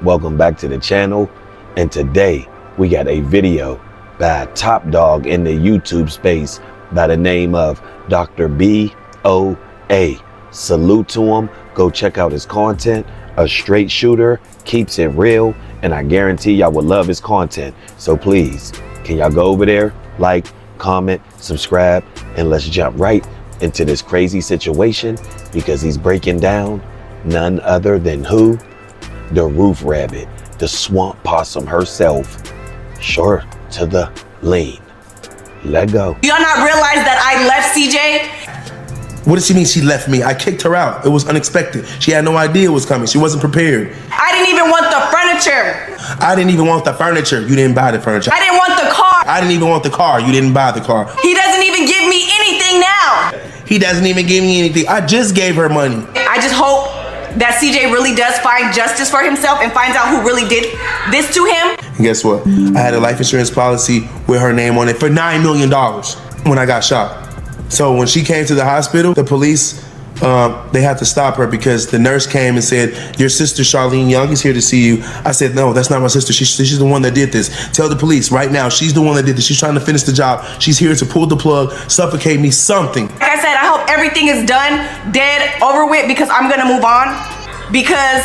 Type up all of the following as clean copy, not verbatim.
Welcome back to the channel, and today we got a video by a top dog in the YouTube space by the name of Dr. B.O.A. Salute to him. Go check out his content. A straight shooter, keeps it real, and I guarantee y'all will love his content. So please, can y'all go over there, like, comment, subscribe, and let's jump right into this crazy situation, because he's breaking down none other than who? The roof rabbit, the swamp possum herself. Sure to the lean. Let go. Do y'all not realize that I left CJ? What does she mean she left me? I kicked her out. It was unexpected. She had no idea it was coming. She wasn't prepared. I didn't even want the furniture. I didn't even want the furniture. You didn't buy the furniture. I didn't want the car. I didn't even want the car. You didn't buy the car. He doesn't even give me anything now. He doesn't even give me anything. I just gave her money. I just hope that CJ really does find justice for himself and finds out who really did this to him. And guess what? I had a life insurance policy with her name on it for $9 million when I got shot. So when she came to the hospital, the police, they had to stop her because the nurse came and said, your sister Charlene Young is here to see you. I said, no, that's not my sister. She's the one that did this. Tell the police right now, she's the one that did this. She's trying to finish the job. She's here to pull the plug, suffocate me, something. Like I said, I hope everything is done, dead, over with, because I'm gonna move on. Because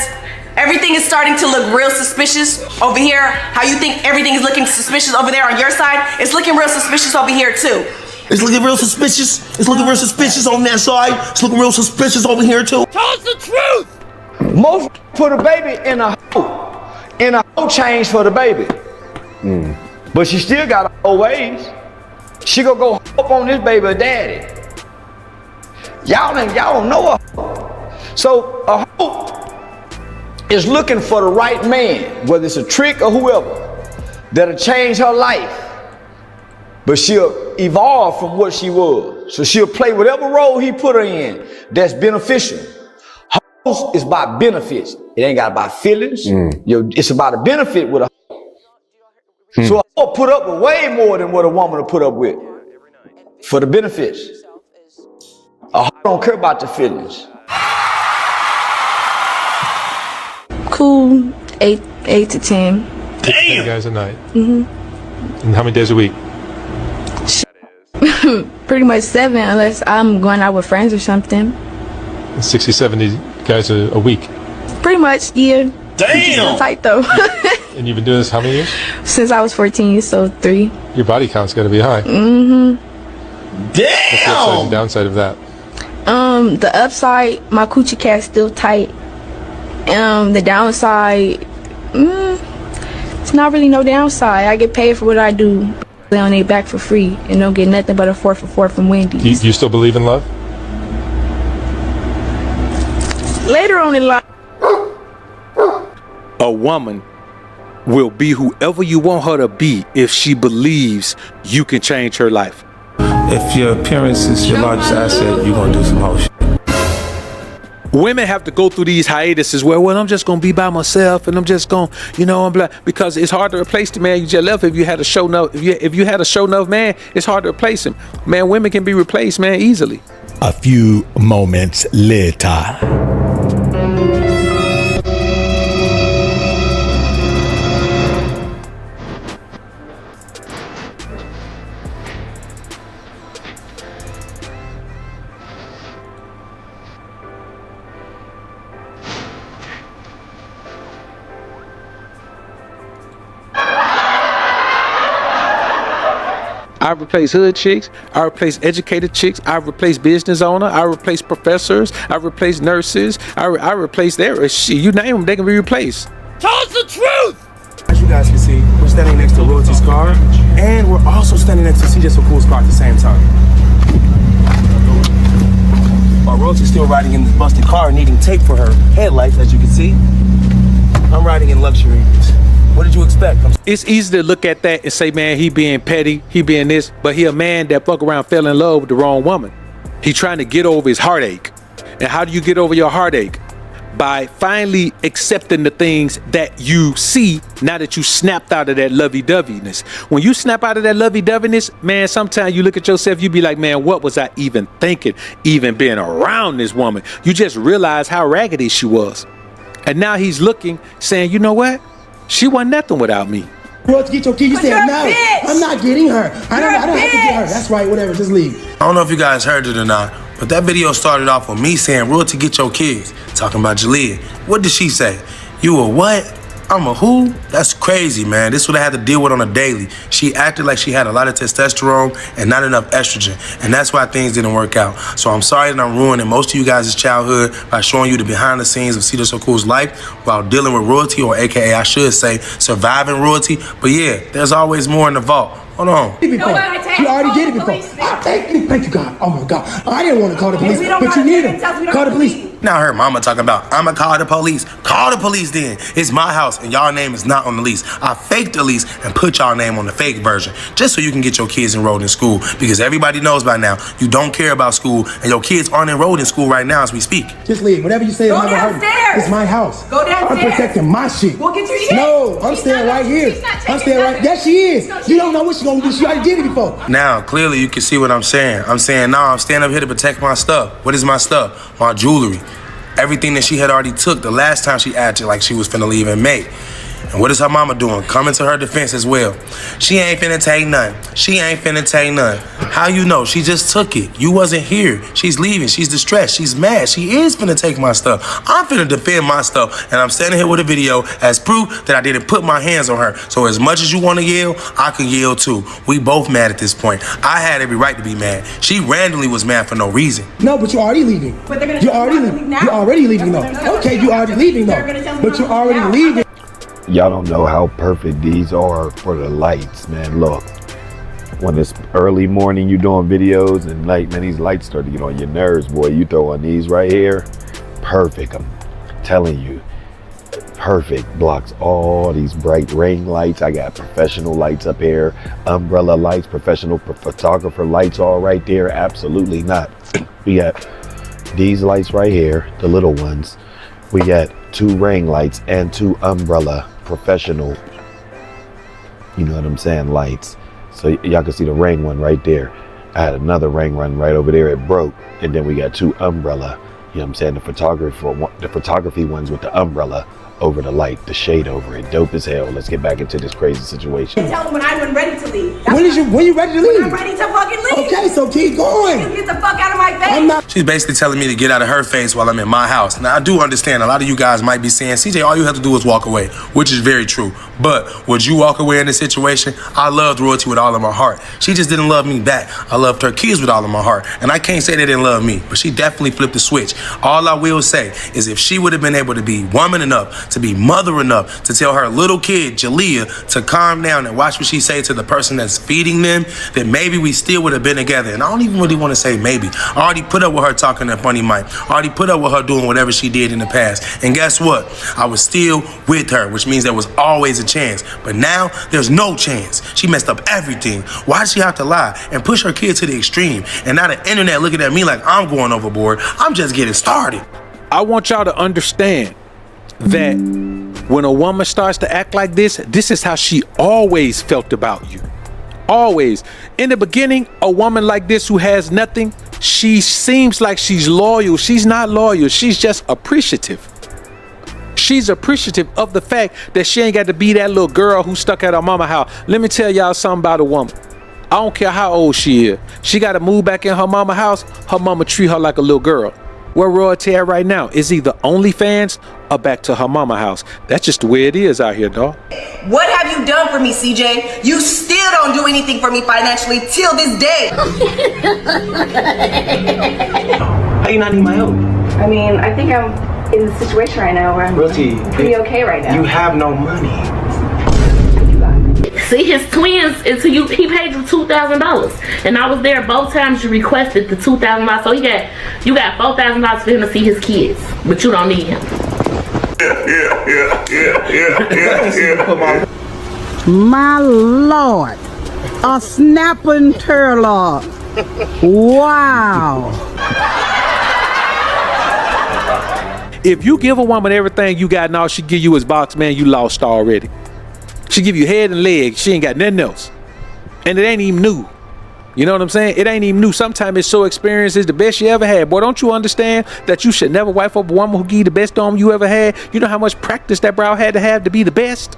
everything is starting to look real suspicious over here. How you think everything is looking suspicious over there on your side, it's looking real suspicious over here too. It's looking real suspicious. It's looking real suspicious on that side. It's looking real suspicious over here too. Tell us the truth! Most put a baby in a hoe change for the baby. But she still got her old ways. She gonna go up on this baby daddy. Y'all don't know her. So a hoe is looking for the right man, whether it's a trick or whoever, that'll change her life. But she'll evolve from what she was. So she'll play whatever role he put her in that's beneficial. Hoes is about benefits. It ain't got about feelings. It's about a benefit with a hoe. So a hoe put up with way more than what a woman will put up with for the benefits. A hoe don't care about the feelings. Cool, 8 to 10. Damn! Guys a night. And how many days a week? Pretty much 7, unless I'm going out with friends or something. 60, 70 guys a week. Pretty much, yeah. Damn! Tight though. And you've been doing this how many years? Since I was 14, so 3. Your body count's got to be high. Damn! What's the upside and downside of that? The upside, my coochie cat's still tight. The downside, it's not really no downside. I get paid for what I do. They on their back for free and don't get nothing but a 4 for 4 from Wendy's. Do you still believe in love? Later on in life. A woman will be whoever you want her to be if she believes you can change her life. If your appearance is your largest asset, you're gonna do some whole shit. Women have to go through these hiatuses where, well, I'm just gonna be by myself and I'm just gonna, I'm black, because it's hard to replace the man you just left. If you had a show enough, if you had a show enough man, it's hard to replace him. Man, women can be replaced, man, easily. A few moments later. I replace hood chicks, I replace educated chicks, I replace business owner, I replace professors, I replace nurses, I replace their shit. You name them, they can be replaced. Tell us the truth! As you guys can see, we're standing next to Royalty's car, and we're also standing next to CJ So Cool's car at the same time. While Royalty's still riding in this busted car, needing tape for her headlights, as you can see, I'm riding in luxury. What did you expect? It's easy to look at that and say, man, he being petty, he being this, but he a man that fuck around fell in love with the wrong woman. He trying to get over his heartache. And how do you get over your heartache? By finally accepting the things that you see now that you snapped out of that lovey-doveyness. When you snap out of that lovey-doveyness, man, sometimes you look at yourself, you be like, man, what was I even thinking, even being around this woman? You just realize how raggedy she was. And now he's looking, saying, you know what? She wasn't nothing without me. Royalty, get your kid. You But said you're a no. bitch. I'm not getting her. I don't have to get her. bitch. That's right. Whatever. Just leave. I don't know if you guys heard it or not, but that video started off with me saying, Royalty, get your kids. Talking about Jalea. What did she say? You a what? I'm a who? That's crazy, man. This is what I had to deal with on a daily. She acted like she had a lot of testosterone and not enough estrogen, and that's why things didn't work out. So I'm sorry that I'm ruining most of you guys' childhood by showing you the behind the scenes of Cedar So Cool's life while dealing with royalty, or AKA I should say surviving royalty. But yeah, there's always more in the vault. Hold on. You already did it before. Thank you, God. Oh my God. I didn't want to call the police, but you need them. Call the police. Now I heard mama talking about, I'ma call the police. Call the police then. It's my house and y'all name is not on the lease. I faked the lease and put y'all name on the fake version just so you can get your kids enrolled in school, because everybody knows by now you don't care about school and your kids aren't enrolled in school right now as we speak. Just leave. Whatever you say is Go never hurt me. downstairs. It's my house. Go downstairs. I'm protecting my shit. Go get your shit. No, I'm staying right here. I'm staying right. Yes, she is. You don't know what she's gonna do. She already did it before. Now, clearly you can see what I'm saying. I'm saying, nah, I'm standing up here to protect my stuff. What is my stuff? My jewelry. Everything that she had already took the last time she acted like she was finna leave in May. And what is her mama doing? Coming to her defense as well. She ain't finna take none. She ain't finna take none. How you know? She just took it. You wasn't here. She's leaving. She's distressed. She's mad. She is finna take my stuff. I'm finna defend my stuff. And I'm standing here with a video as proof that I didn't put my hands on her. So as much as you wanna yell, I can yell too. We both mad at this point. I had every right to be mad. She randomly was mad for no reason. No, but you're already leaving. But they're gonna You're tell already you to leaving. leave now? You're already leaving though. Okay, you're already leaving though. But you're already leaving. Y'all don't know how perfect these are for the lights, man. Look, when it's early morning, you doing videos and like, man, these lights start to get on your nerves, boy. You throw on these right here, perfect. I'm telling you, perfect. Blocks all these bright ring lights. I got professional lights up here, umbrella lights, professional photographer lights all right there. Absolutely not. We got these lights right here, the little ones. We got 2 ring lights and 2 umbrella professional, you know what I'm saying, lights. So y'all can see the ring one right there. I had another ring run right over there. It broke. And then we got 2 umbrella, you know what I'm saying, the photography ones with the umbrella over the light, the shade over it. Dope as hell. Let's get back into this crazy situation. Tell them when I'm ready to leave. When you ready to leave? I'm ready to fucking leave. Okay, so keep going. Get the fuck out of my face. I'm not. She's basically telling me to get out of her face while I'm in my house. Now, I do understand a lot of you guys might be saying, CJ, all you have to do is walk away, which is very true. But would you walk away in this situation? I loved Royalty with all of my heart. She just didn't love me back. I loved her kids with all of my heart. And I can't say they didn't love me, but she definitely flipped the switch. All I will say is if she would have been able to be woman enough, to be mother enough, to tell her little kid, Jalea, to calm down and watch what she say to the person that's feeding them, then maybe we still would have been together. And I don't even really want to say maybe. I already put up with her talking that funny mic. I already put up with her doing whatever she did in the past. And guess what? I was still with her, which means there was always a chance. But now there's no chance. She messed up everything. Why does she have to lie and push her kid to the extreme? And now the internet looking at me like I'm going overboard. I'm just getting started. I want y'all to understand that when a woman starts to act like this is how she always felt about you. Always. In the beginning, a woman like this who has nothing, she seems like she's loyal. She's not loyal. She's just appreciative. She's appreciative of the fact that she ain't got to be that little girl who stuck at her mama house. Let me tell y'all something about a woman. I don't care how old she is. She got to move back in her mama house. Her mama treat her like a little girl. Where Royalty at right now is either OnlyFans or back to her mama house. That's just the way it is out here, dog. What have you done for me, CJ? You still don't do anything for me financially till this day. How you not need my help? I mean, I think I'm in the situation right now where I'm Royalty, pretty okay right now. You have no money. See, his twins, he paid you $2,000, and I was there both times you requested the $2,000. So you got $4,000 for him to see his kids, but you don't need him. My Lord, a snapping turlock. Wow. If you give a woman everything you got and all she give you is box, man, you lost already. She give you head and legs. She ain't got nothing else. And it ain't even new. You know You know what I'm saying? It ain't even new. Sometimes it's so experienced is the best you ever had. Boy, don't you understand that you should never wife up a woman who give you the best dome you ever had? You know how much practice that brow had to have to be the best?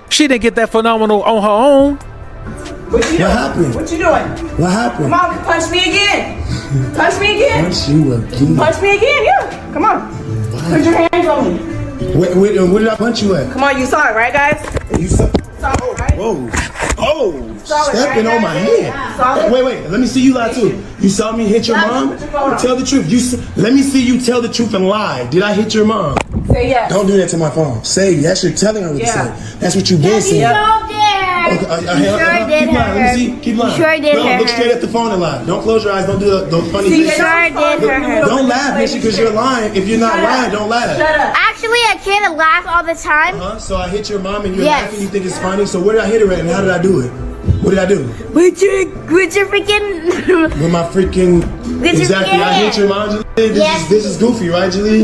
She didn't get that phenomenal on her own. What happened? What you doing? What happened? Come on, punch me again. Punch me again. Punch you again. Punch me again, yeah. Come on. Put your hands on me. Wait, where did I punch you at? Come on, you saw it, right, guys? You saw it. Right? Whoa. Oh, Solid, stepping right, on my guys? hand. Solid. Wait, let me see you lie too. You saw me hit your mom? Tell the truth. Let me see you tell the truth and lie. Did I hit your mom? Say yes. Don't do that to my phone. Say yes. You're telling her what to say. That's what you've been saying. Okay, keep lying. Let me see. Keep lying. Sure did no, her. Look straight at the phone and lie. Don't close your eyes. Don't do the funny thing. Sure did her. Don't laugh, Mishy, because you're lying. If you're not lying, don't laugh. Shut up. Actually, I can't laugh all the time. So I hit your mom and you're Yes. laughing. You think it's funny. So where did I hit her at and how did I do it? What did I do? With your freaking. With my freaking. With your Exactly. I hit your mom. Julie. Yes. This is goofy, right, Julie?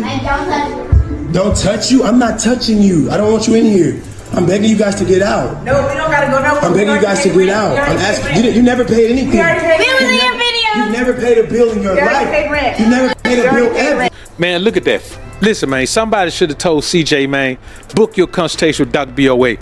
Don't touch you. I'm not touching you. I don't want you in here. I'm begging you guys to get out. No, we don't gotta go nowhere. I'm begging you guys to get out. I'm asking. You never paid anything. We already paid rent. You never paid a bill in your We already life. paid rent. You never paid a bill ever. Man, look at that. Listen, man, somebody should have told CJ, man, book your consultation with Dr. BOA.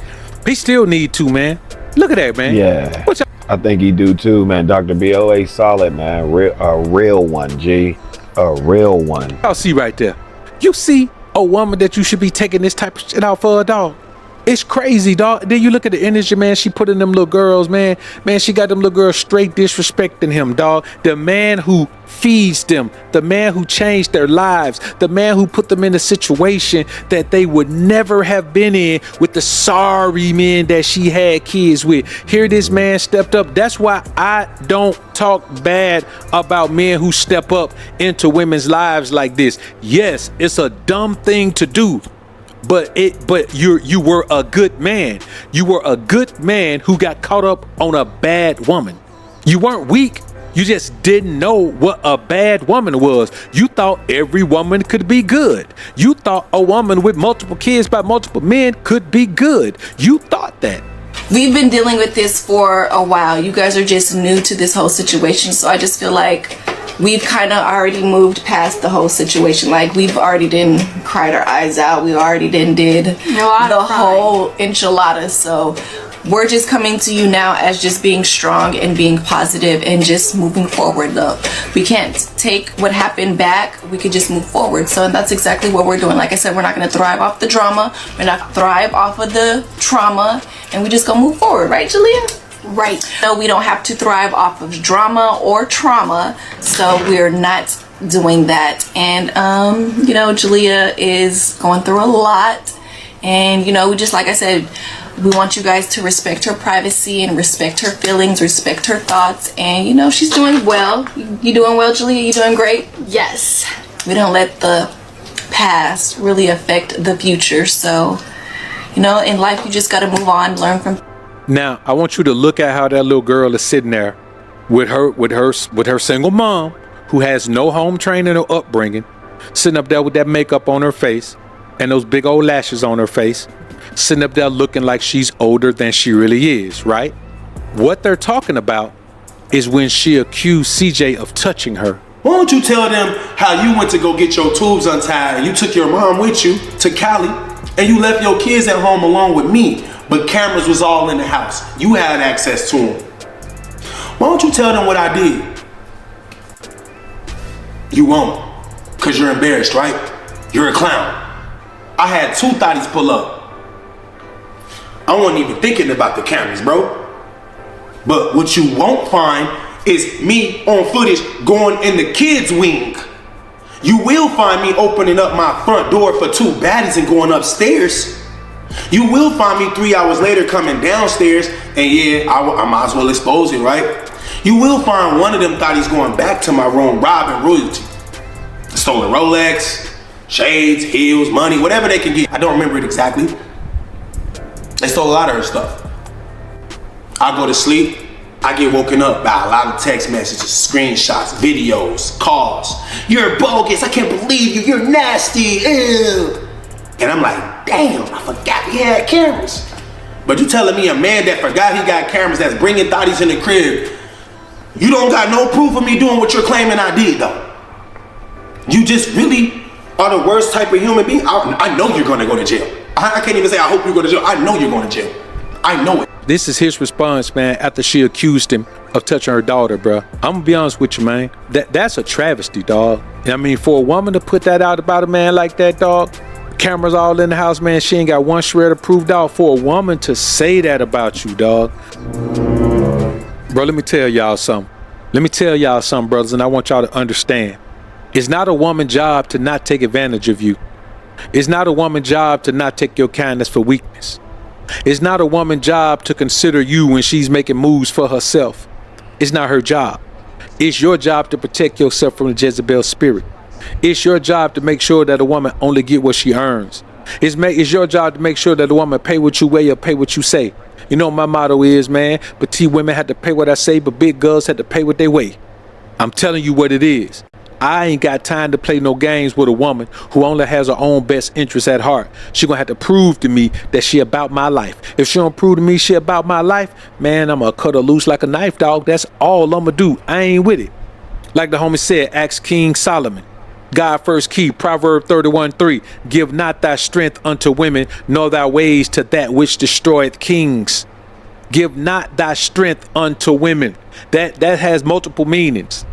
He still need to, man. Look at that, man. Yeah. I think he do too, man. Dr. BOA solid, man. A real one, G. A real one. I'll see right there. You see a woman that you should be taking this type of shit out for a dog. It's crazy, dog. Then you look at the energy, man, she put in them little girls, man. Man, she got them little girls straight disrespecting him, dog. The man who feeds them, the man who changed their lives, the man who put them in a situation that they would never have been in with the sorry men that she had kids with. Here this man stepped up. That's why I don't talk bad about men who step up into women's lives like this. Yes, it's a dumb thing to do. But you were a good man. You were a good man who got caught up on a bad woman. You weren't weak. You just didn't know what a bad woman was. You thought every woman could be good. You thought a woman with multiple kids by multiple men could be good. You thought that. We've been dealing with this for a while. You guys are just new to this whole situation, so I just feel like we've kind of already moved past the whole situation. Like, we've already cried our eyes out. We already did the whole enchilada. So we're just coming to you now as just being strong and being positive and just moving forward. Though we can't take what happened back, we could just move forward. So that's exactly what we're doing. Like I said, we're not going to thrive off the drama. We're not thrive off of the trauma, and we just gonna move forward, right, Julia? Right. So we don't have to thrive off of drama or trauma, so we're not doing that. And you know, Julia is going through a lot, and you know, we just, like I said, we want you guys to respect her privacy and respect her feelings, respect her thoughts. And you know, she's doing well. You doing well, Julia? You doing great? Yes. We don't let the past really affect the future. So you know, in life, you just got to move on, learn from. Now, I want you to look at how that little girl is sitting there with her single mom who has no home training or upbringing, sitting up there with that makeup on her face and those big old lashes on her face, sitting up there looking like she's older than she really is, right? What they're talking about is when she accused CJ of touching her. Why don't you tell them how you went to go get your tubes untied and you took your mom with you to Cali and you left your kids at home along with me, but cameras was all in the house. You had access to them. Why don't you tell them what I did? You won't, because you're embarrassed, right? You're a clown. I had two thotties pull up. I wasn't even thinking about the cameras, bro. But what you won't find is me on footage going in the kids' wing. You will find me opening up my front door for two baddies and going upstairs. You will find me 3 hours later coming downstairs, and yeah, I might as well expose it, right? You will find one of them thotties going back to my room robbing royalty. Stolen Rolex, shades, heels, money, whatever they can get. I don't remember it exactly. They stole a lot of her stuff. I go to sleep. I get woken up by a lot of text messages, screenshots, videos, calls. You're bogus. I can't believe you. You're nasty. Ew. And I'm like, damn, I forgot we had cameras. But you telling me a man that forgot he got cameras that's bringing thotties in the crib You don't got no proof of me doing what you're claiming I did, though. You just really are the worst type of human being. I know you're gonna go to jail. I can't even say I hope you go to jail. I know you're going to jail. I know it. This is his response, man, after she accused him of touching her daughter, bro. I'm gonna be honest with you, man. That's a travesty, dog. I mean, for a woman to put that out about a man like that, dog, cameras all in the house, man, she ain't got one shred of proof, dog. For a woman to say that about you, dog. Bro, let me tell y'all something. Let me tell y'all something, brothers, and I want y'all to understand. It's not a woman's job to not take advantage of you. It's not a woman's job to not take your kindness for weakness. It's not a woman's job to consider you when she's making moves for herself. It's not her job. It's your job to protect yourself from the Jezebel spirit. It's your job to make sure that a woman only get what she earns. It's your job to make sure that a woman pay what you weigh or pay what you say. You know my motto is, man, petite women had to pay what I say, but big girls had to pay what they weigh. I'm telling you what it is. I ain't got time to play no games with a woman who only has her own best interests at heart. She gonna have to prove to me that she about my life. If she don't prove to me she about my life, man, I'm gonna cut her loose like a knife, dog. That's all I'ma do. I ain't with it. Like the homie said, ask King Solomon. God first key, Proverb 31:3. Give not thy strength unto women, nor thy ways to that which destroyeth kings. Give not thy strength unto women. That has multiple meanings.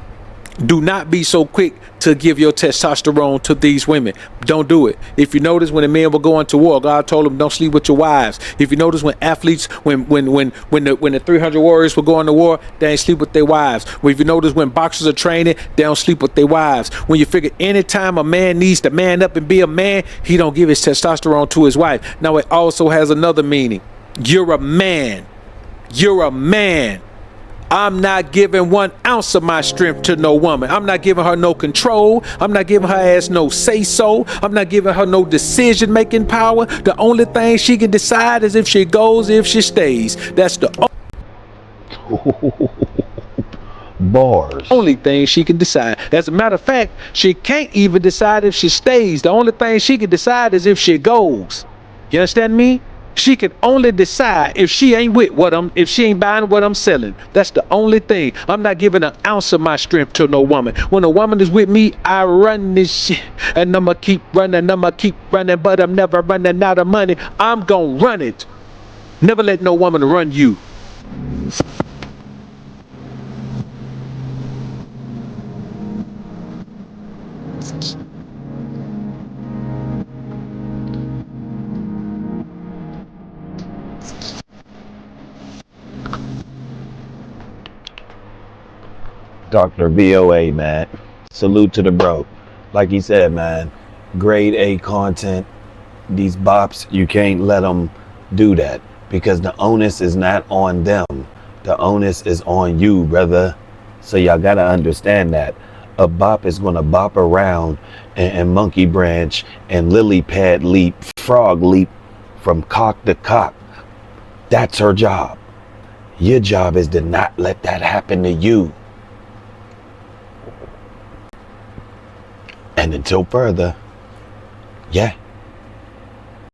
Do not be so quick to give your testosterone to these women. Don't do it. If you notice, when the men were going to war, God told them, don't sleep with your wives. If you notice, when athletes, when the 300 warriors were going to war, they ain't sleep with their wives. If you notice, when boxers are training, they don't sleep with their wives. When you figure anytime a man needs to man up and be a man, he don't give his testosterone to his wife. Now, it also has another meaning. You're a man. You're a man. I'm not giving 1 ounce of my strength to no woman. I'm not giving her no control. I'm not giving her ass no say-so. I'm not giving her no decision-making power. The only thing she can decide is if she goes, if she stays. That's the bars. Only thing she can decide. As a matter of fact, she can't even decide if she stays. The only thing she can decide is if she goes. You understand me? She can only decide if she ain't with if she ain't buying what I'm selling. That's the only thing. I'm not giving an ounce of my strength to no woman. When a woman is with me, I run this shit. And I'ma keep running, but I'm never running out of money. I'm gonna run it. Never let no woman run you. Dr. VOA, man. Salute to the bro. Like he said, man, grade A content. These bops, you can't let them do that because the onus is not on them. The onus is on you, brother. So y'all gotta understand that. A bop is gonna bop around and monkey branch and lily pad leap, frog leap from cock to cock. That's her job. Your job is to not let that happen to you. And until further, yeah.